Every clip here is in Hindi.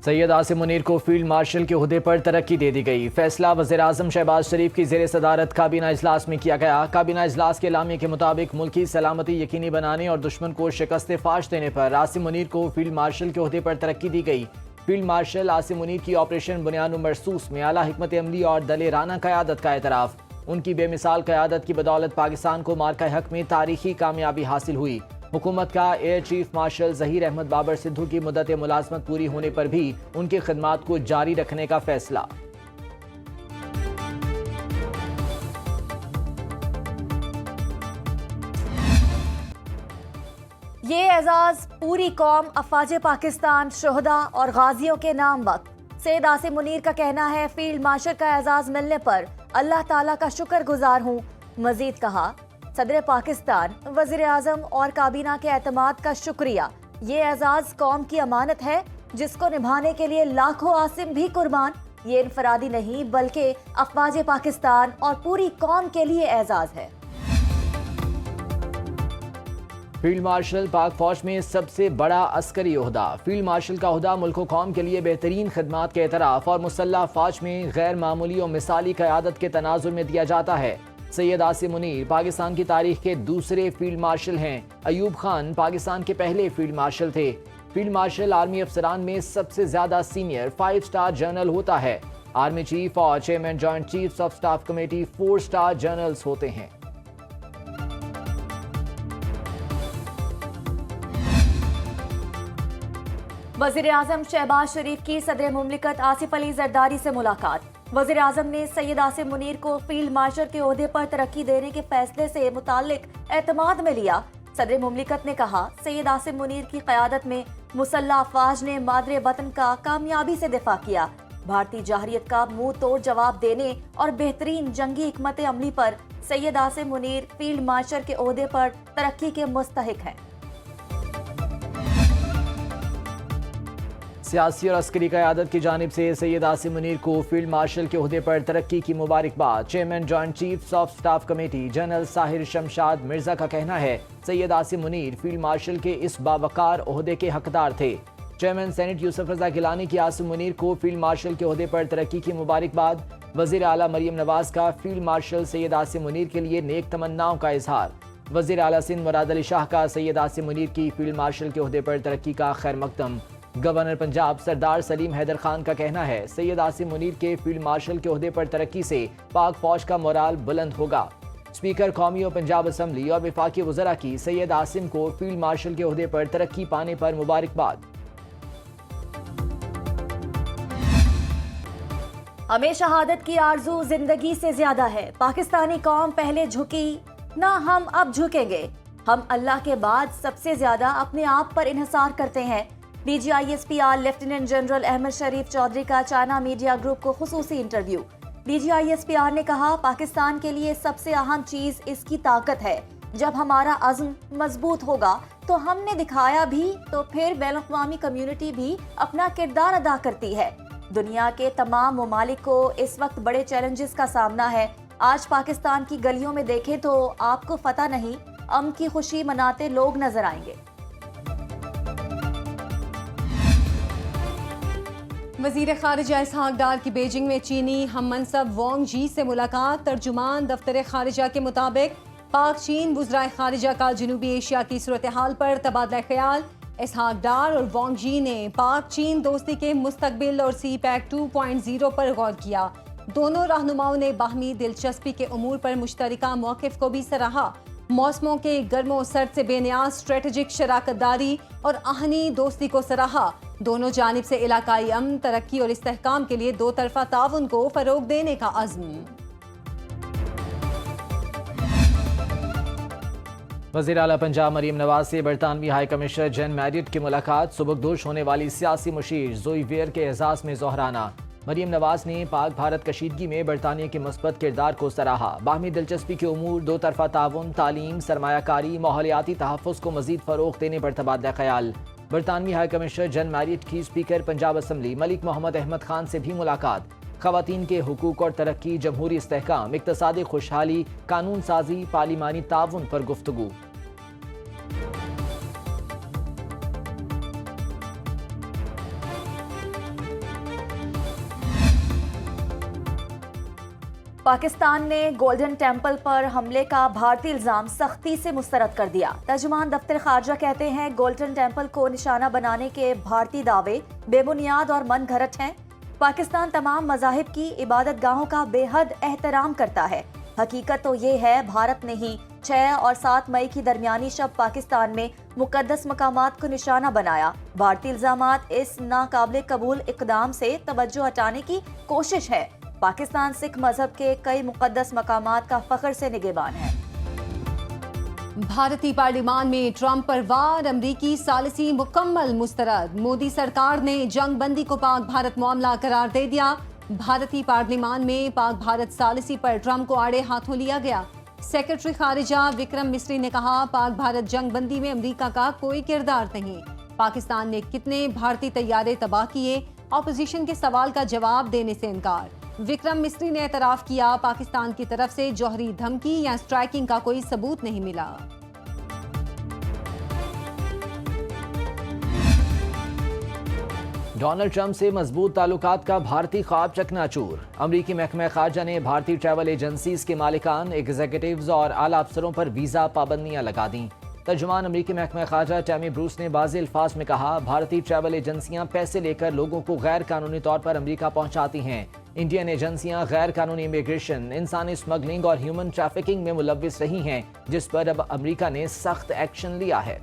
सैयद आसिम मुनीर को फील्ड मार्शल के ओहदे पर तरक्की दे दी गई। फैसला वज़ीर-ए-आज़म शहबाज शरीफ की ज़ेर सदारत काबीना इजलास में किया गया। काबीना इजलास के एलामिया के मुताबिक मुल्की सलामती यकीनी बनाने और दुश्मन को शिकस्त फाश देने पर आसिम मुनीर को फील्ड मार्शल के ओहदे पर तरक्की दी गई। फील्ड मार्शल आसिम मुनीर की ऑपरेशन बुनियाद मरसूस में आला हिकमत अमली और दलेराना क़यादत का एतराफ़। उनकी बेमिसाल क़यादत की बदौलत पाकिस्तान को मार्का हक में तारीखी कामयाबी हासिल हुई। हुकूमत का air chief marshal Zaheer Ahmad Babar Sidhu की मुद्दत मुलाजमत पूरी होने पर भी उनकी खिदमात को जारी रखने का फैसला। ये एजाज पूरी कौम अफवाज पाकिस्तान शोहदा और गाजियों के नाम वक्त। सैयद आसिम मुनीर का कहना है, फील्ड मार्शल का एजाज मिलने पर अल्लाह ताला का शुक्रगुजार हूँ। मजीद कहा, सदर पाकिस्तान, वज़ीर-ए-आज़म और काबीना के एतमाद का शुक्रिया। ये एजाज कौम की अमानत है जिसको निभाने के लिए लाखों आसिम भी कुर्बान। ये इनफरादी नहीं बल्कि अफवाज पाकिस्तान और पूरी कौम के लिए एजाज है। फील्ड मार्शल पाक फौज में सबसे बड़ा अस्करी ओहदा। फील्ड मार्शल का ओहदा मुल्क कौम के लिए बेहतरीन खदमात के एतराफ़ और मुसल्लह फौज में गैर मामूली और मिसाली क़यादत के तनाजुर में दिया जाता है। सैयद आसिम मुनीर पाकिस्तान की तारीख के दूसरे फील्ड मार्शल हैं। अयूब खान पाकिस्तान के पहले फील्ड मार्शल थे। फील्ड मार्शल आर्मी अफसरान में सबसे ज्यादा सीनियर 5 स्टार जनरल होता है। आर्मी चीफ और chairman joint chiefs of staff committee 4 star generals होते हैं। वज़ीर-ए-आज़म शहबाज शरीफ की सदर मुमलिकत आसिफ अली जरदारी से मुलाकात। वज़ीर-ए-आज़म ने सैयद आसिम मुनीर को फील्ड मार्शल के ओहदे पर तरक्की देने के फैसले से मुताल्लिक एतमाद में लिया। सदर मुमलिकत ने कहा, सैयद आसिम मुनीर की क़यादत में मुसल्लह अफ़वाज ने मादरे वतन का कामयाबी से दिफा किया। भारतीय जहरियत का मुंह तोड़ जवाब देने और बेहतरीन जंगी हिकमत अमली पर सैयद आसिम मुनीर फील्ड मार्शल के ओहदे पर तरक्की के मुस्तहिक हैं। सियासी और अस्करी क़यादत की जानिब से सैयद आसिम मुनीर को फील्ड मार्शल के ओहदे पर तरक्की की मुबारकबाद। Chairman joint chiefs of staff committee general Sahir Shamshad Mirza का कहना है, सैयद आसिम मुनीर फील्ड मार्शल के इस बावकार ओहदे के हकदार थे। चेयरमैन सेनेट यूसुफ रजा गिलानी की आसिम मुनीर को फील्ड मार्शल के ओहदे पर तरक्की की मुबारकबाद। वज़ीर आला मरियम नवाज का फील्ड मार्शल सैयद आसिम मुनीर के लिए नेक तमन्नाओं का इजहार। वज़ीर आला सिंध मुराद अली शाह का सैयद आसिम मुनीर की फील्ड मार्शल के ओहदे पर तरक्की का खैर मकदम। गवर्नर पंजाब सरदार सलीम हैदर खान का कहना है, सैयद आसिम मुनीर के फील्ड मार्शल के ओहदे पर तरक्की से पाक फौज का मोराल बुलंद होगा। स्पीकर कौमी और पंजाब असम्बली और वफाकी वज़रा की सैयद आसिम को फील्ड मार्शल के ओहदे पर तरक्की पाने पर मुबारकबाद। हमें शहादत की आरजू जिंदगी से ज्यादा है। पाकिस्तानी कौम पहले झुकी ना, हम अब झुकेंगे। हम अल्लाह के बाद सबसे ज्यादा अपने आप पर इन्हिसार करते हैं। DGISPR लेफ्टिनेंट जनरल अहमद शरीफ चौधरी का चाइना मीडिया ग्रुप को खुसूसी इंटरव्यू। DGISPR ने कहा, पाकिस्तान के लिए सबसे अहम चीज इसकी ताकत है। जब हमारा अज़्म मजबूत होगा तो हमने दिखाया भी, तो फिर बैनुल-अक़वामी कम्युनिटी भी अपना किरदार अदा करती है। दुनिया के तमाम ममालिक को इस वक्त बड़े चैलेंजेस का सामना है। आज पाकिस्तान की गलियों में देखें तो आपको पता नहीं अम की खुशी मनाते लोग नजर आएंगे। वज़ीर ख़ारिजा इसहाक़ डार की बीजिंग में चीनी हम मनसब वांग जी से मुलाकात। तर्जुमान दफ्तर ख़ारिजा के मुताबिक पाक चीन वज़राए ख़ारिजा का जनूबी एशिया की सूरत हाल पर तबादला ख्याल। इसहाक़ डार और वांग जी ने पाक चीन दोस्ती के मुस्तकबिल और CPEC 2.0 पर गौर किया। दोनों रहनुमाओं ने बाहमी दिलचस्पी के उमूर पर मुश्तरका मौक़िफ़ को भी सराहा। मौसमों के गर्मो सर्द से बेनियाज स्ट्रेटेजिक शराकतदारी और आहनी दोस्ती को सराहा। दोनों जानिब से इलाकाई अमन, तरक्की और इस्तेहकाम के लिए दो तरफा ताउन को फरोग देने का अज़्म। वज़ीर आला पंजाब मरियम नवाज से बरतानवी हाई कमिश्नर जैन मैरियट की मुलाकात। सुबकदोश होने वाली सियासी मुशीर जोई वेयर के एजाज में जोहराना। मरियम नवाज ने पाक भारत कशीदगी में बरतानिया के मुस्बत किरदार को सराहा। बाहमी दिलचस्पी के उमूर, दो तरफा ताउन, तालीम, सरमायाकारी, माहौलियाती तहफ़्फ़ुज़ को मज़ीद फ़रोग़ देने पर तबादला ख्याल। बरतानवी हाई कमिश्नर जैन मैरियट की स्पीकर पंजाब असम्बली मलिक मोहम्मद अहमद खान से भी मुलाकात। ख़वातीन के हुकूक और तरक्की, जमहूरी इस्तेहकाम, इक़्तिसादी खुशहाली, कानून साजी, पार्लिमानी ताउन पर गुफ्तगू। पाकिस्तान ने गोल्डन टेम्पल पर हमले का भारतीय इल्जाम सख्ती से मुस्तरद कर दिया। तर्जुमान दफ्तर खारजा कहते हैं गोल्डन टेम्पल को निशाना बनाने के भारतीय दावे बेबुनियाद और मन घड़त हैं। पाकिस्तान तमाम मज़ाहिब की इबादत गाहों का बेहद एहतराम करता है। हकीकत तो ये है भारत ने ही 6 और 7 मई की दरमियानी शब पाकिस्तान में मुकद्दस मकामात को निशाना बनाया। भारतीय इल्जामात इस नाकाबिले कबूल इकदाम से तवज्जो हटाने की कोशिश है। पाकिस्तान सिख मजहब के कई मुकद्दस मकामात का फख्र से निगहबान है। भारतीय पार्लियामान में ट्रंप पर वार, अमरीकी सालिसी मुकम्मल मुस्तरद। मोदी सरकार ने जंग बंदी को पाक भारत मामला करार दे दिया। भारतीय पार्लियामान में पाक भारत सालिसी पर ट्रंप को आड़े हाथों लिया गया। सेक्रेटरी खारिजा विक्रम मिस्री ने कहा पाक भारत जंग बंदी में अमरीका का कोई किरदार नहीं। पाकिस्तान ने कितने भारतीय तैयारे तबाह किए, ऑपोजिशन के सवाल का जवाब देने से इनकार। विक्रम मिस्री ने एतराफ किया पाकिस्तान की तरफ से जौहरी धमकी या स्ट्राइकिंग का कोई सबूत नहीं मिला। डोनाल्ड ट्रंप से मजबूत ताल्लुकात का भारतीय ख्वाब चकनाचूर। अमरीकी महकमा खारजा ने भारतीय ट्रैवल एजेंसीज के मालिकान, एग्जीक्यूटिव्स और आला अफसरों पर वीज़ा पाबंदियां लगा दी। तर्जुमान अमरीकी महकमा खारजा टैमी ब्रूस ने वाज़ेह अल्फाज में कहा भारतीय ट्रैवल एजेंसियां पैसे लेकर लोगों को गैर कानूनी तौर पर अमरीका पहुंचाती हैं। इंडियन एजेंसियां गैर कानूनी इमिग्रेशन, इंसानी स्मगलिंग और ह्यूमन ट्रैफिकिंग में मुलव्विस रही हैं, जिस पर अब अमरीका ने सख्त एक्शन लिया है।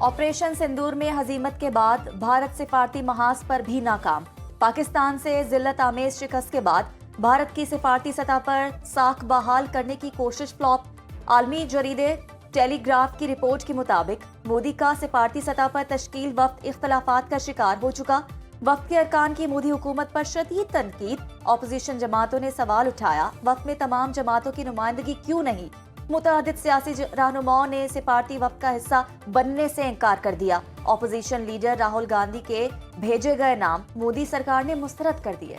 ऑपरेशन सिंदूर में हजीमत के बाद भारत सिफारती महाज पर भी नाकाम। पाकिस्तान से जिल्लत आमेज शिकस्त के बाद भारत की सिफारती सतह पर साख बहाल करने की कोशिश फ्लॉप। आलमी जरीदे टेलीग्राफ की रिपोर्ट के मुताबिक मोदी का सिफारती सतह पर तश्कील वक्त इख्तलाफात का शिकार हो चुका। वक्त के अरकान की मोदी हुकूमत पर शदीद तनकीद। ऑपोजिशन जमातों ने सवाल उठाया वक्त में तमाम जमातों की नुमाइंदगी क्यों नहीं। मुतअद्दिद सियासी रहनुमाओं ने सिफारती वक्त का हिस्सा बनने से इनकार कर दिया। ऑपोजिशन लीडर राहुल गांधी के भेजे गए नाम मोदी सरकार ने मुस्तरद कर दिए।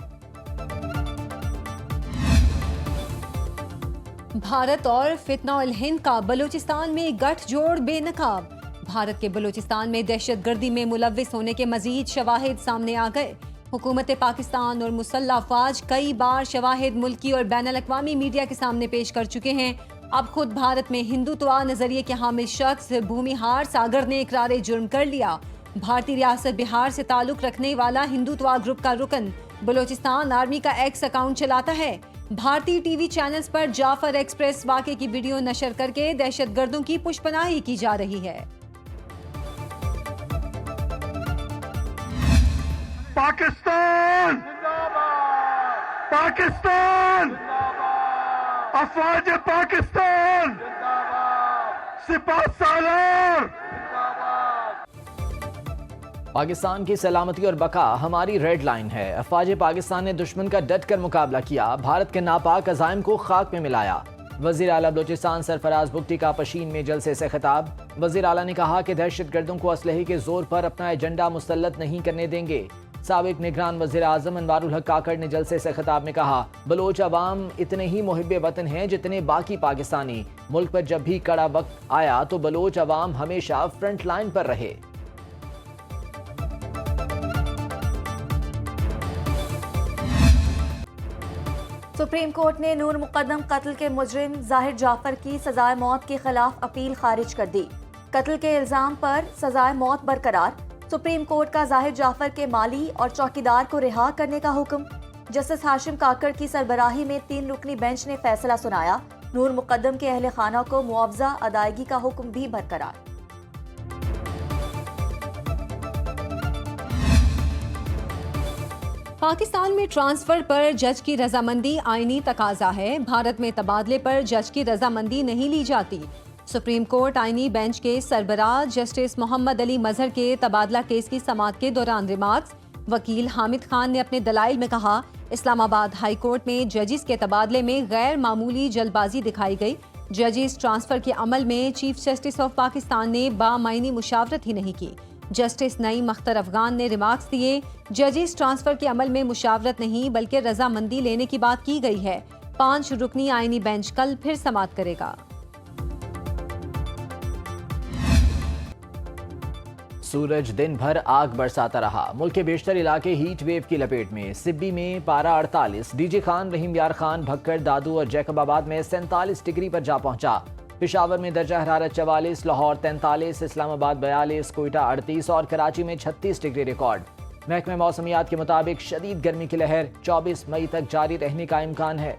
भारत और फितना हिंद का बलूचिस्तान में गठजोड़ बेनकाब। भारत के बलूचिस्तान में दहशतगर्दी में मुलव्विस होने के मजीद शवाहिद सामने आ गए। हुकूमत पाकिस्तान और मुसल्लह अफवाज कई बार शवाहिद मुल्की और बैनुल अक़वामी मीडिया के सामने पेश कर चुके हैं। अब खुद भारत में हिंदुत्व नजरिए के हामिल शख्स भूमिहार सागर ने इकरार जुर्म कर लिया। भारतीय रियासत बिहार से ताल्लुक रखने वाला हिंदुत्व ग्रुप का रुकन बलूचिस्तान आर्मी का एक्स अकाउंट चलाता है। भारतीय टीवी चैनल्स पर जाफर एक्सप्रेस वाक़े की वीडियो नशर करके दहशतगर्दों की पुष्पनाही की जा रही है। पाकिस्तान पाकिस्तान अफवाज पाकिस्तान सिपह सालार। पाकिस्तान की सलामती और बका हमारी रेड लाइन है। अफवाज पाकिस्तान ने दुश्मन का डट कर मुकाबला किया, भारत के नापाक अज़ाइम को खाक में मिलाया। वज़ीर आला बलूचिस्तान सरफराज बुगटी का पशीन में जलसे से खिताब। वज़ीर आला ने कहा कि दहशतगर्दों को असलहे के जोर पर अपना एजेंडा मुसल्लत नहीं करने देंगे। साबिक निगरान वज़ीर आज़म अनवारुल हक काकड़ ने जलसे से खिताब में कहा बलोच अवाम इतने ही मुहिब्बे वतन हैं जितने बाकी पाकिस्तानी। मुल्क पर जब भी कड़ा वक्त आया तो बलोच अवाम हमेशा फ्रंट लाइन पर रहे। सुप्रीम कोर्ट ने नूर मुकद्दम कत्ल के मुजरिम जाहिर जाफर की सजाए मौत के खिलाफ अपील खारिज कर दी। कत्ल के इल्जाम पर सजाए मौत बरकरार। सुप्रीम कोर्ट का जाहिर जाफर के माली और चौकीदार को रिहा करने का हुक्म। जस्टिस हाशिम काकड़ की सरबराही में 3 रुकनी बेंच ने फैसला सुनाया। नूर मुकद्दम के अहले खाना को मुआवजा अदायगी का हुक्म भी बरकरार। पाकिस्तान में ट्रांसफर पर जज की रजामंदी आईनी तकाजा है। भारत में तबादले पर जज की रजामंदी नहीं ली जाती। सुप्रीम कोर्ट आईनी बेंच के सरबराह जस्टिस मोहम्मद अली मजहर के तबादला केस की समाअत के दौरान रिमार्क्स। वकील हामिद खान ने अपने दलाइल में कहा इस्लामाबाद हाई कोर्ट में जजिस के तबादले में गैर मामूली जल्दबाजी दिखाई गई। जजिस ट्रांसफर के अमल में चीफ जस्टिस ऑफ पाकिस्तान ने बामायनी मुशावरत ही नहीं की। जस्टिस नईम अख्तर अफगान ने रिमार्क्स दिए जजिस ट्रांसफर के अमल में मुशावरत नहीं बल्कि रजामंदी लेने की बात की गई है। 5 रुकनी आईनी बेंच कल फिर समाअत करेगा। सूरज दिन भर आग बरसाता रहा। मुल्क के बेशतर इलाके हीट वेव की लपेट में। सिब्बी में पारा 48, डीजे खान, रहीम यार खान, भक्कड़, दादू और जैकबाबाद में 47 डिग्री पर जा पहुंचा। पेशावर में दर्जा हरारत 44, लाहौर 43, इस्लामाबाद 42, कोयटा 38 और कराची में 36 डिग्री रिकॉर्ड। महकमे मौसमियात के मुताबिक शदीद गर्मी की लहर 24 मई तक जारी रहने का इम्कान है।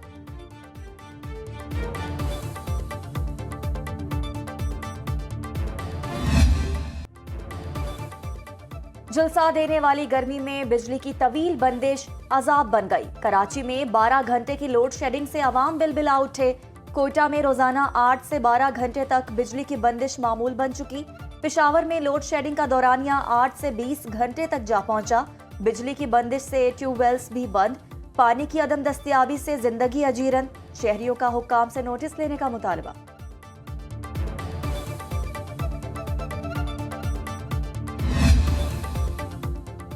झुलसा देने वाली गर्मी में बिजली की तवील बंदिश अजाब बन गई। कराची में 12 घंटे की लोड शेडिंग से आवाम बिलबिला उठे। कोयटा में रोजाना 8 से 12 घंटे तक बिजली की बंदिश मामूल बन चुकी। पेशावर में लोड शेडिंग का दौरानिया 8 से 20 घंटे तक जा पहुंचा। बिजली की बंदिश से ट्यूबवेल्स भी बंद। पानी की अदम दस्तयाबी से जिंदगी अजीरन। शहरियों का हुक्काम से नोटिस लेने का मुतालबा।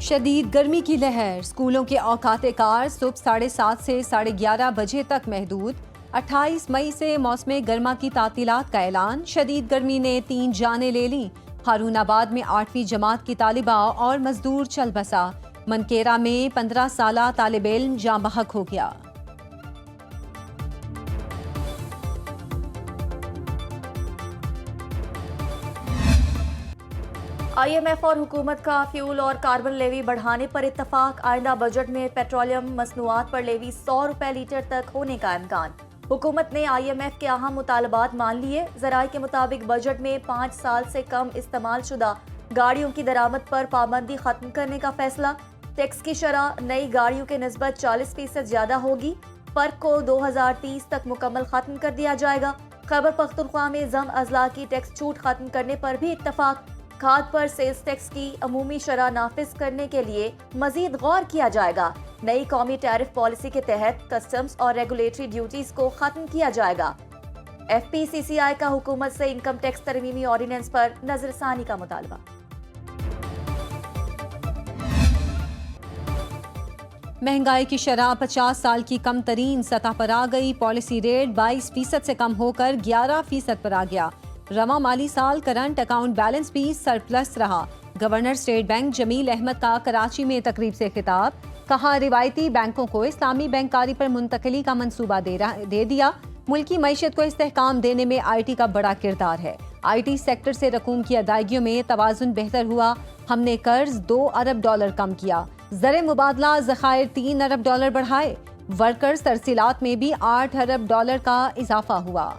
शदीद गर्मी की लहर। स्कूलों के औकाते कार सुबह 7:30 से 11:30 बजे तक महदूद। 28 मई से मौसम गर्मा की तातीलात का ऐलान। शदीद गर्मी ने 3 जानें ले ली। हारूनाबाद में 8वीं जमात की तालिबा और मजदूर चल बसा। मनकेरा में 15 साला तालिब इल्म जाँ बहक हो गया। IMF और हुकूमत का फ्यूल और कार्बन लेवी बढ़ाने पर इत्तफाक। आइंदा बजट में पेट्रोलियम मसनूआत पर लेवी 100 रुपए लीटर तक होने का इम्कान। हुकूमत ने IMF के अहम मुतालबात मान लिए। जराये के मुताबिक बजट में 5 साल से कम इस्तेमाल शुदा गाड़ियों की दरामद पर पाबंदी खत्म करने का फैसला। टैक्स की शरह नई गाड़ियों के निस्बत 40% ज्यादा होगी। फर्क को 2030 तक मुकम्मल खत्म कर दिया जाएगा। खैबर पख्तूनख्वा में जम अजला की टैक्स छूट खत्म करने पर भी इत्तफाक। खाद पर सेल्स टैक्स की अमूमी शरह नाफिज करने के लिए मजीद गौर किया जाएगा। नई कौमी टैरिफ पॉलिसी के तहत कस्टम्स और रेगुलेटरी ड्यूटीज को खत्म किया जाएगा। FPCCI का हुकूमत से इनकम टैक्स तरमीमी ऑर्डिनेंस पर नजरसानी का मुतालबा। महंगाई की शरह 50 साल की कम तरीन सतह पर आ गई। पॉलिसी रेट 22% से कम होकर 11% पर आ गया। रवा माली साल करंट अकाउंट बैलेंस भी सरप्लस रहा। Governor State Bank Jameel Ahmad का कराची में तकरीब से खिताब। कहा, रिवायती बैंकों को इस्लामी बैंकारी पर मुंतकिली का मंसूबा दे दिया। मुल्की मईशत को इस्तेहकाम देने में IT का बड़ा किरदार है। IT सेक्टर से रकूम की अदायगियों में तवाजुन बेहतर हुआ। हमने कर्ज $2 अरब कम किया। ज़र मुबादला ज़खायर $3 अरब बढ़ाए। वर्कर्स तरसीलात में भी $8 अरब का इजाफा हुआ।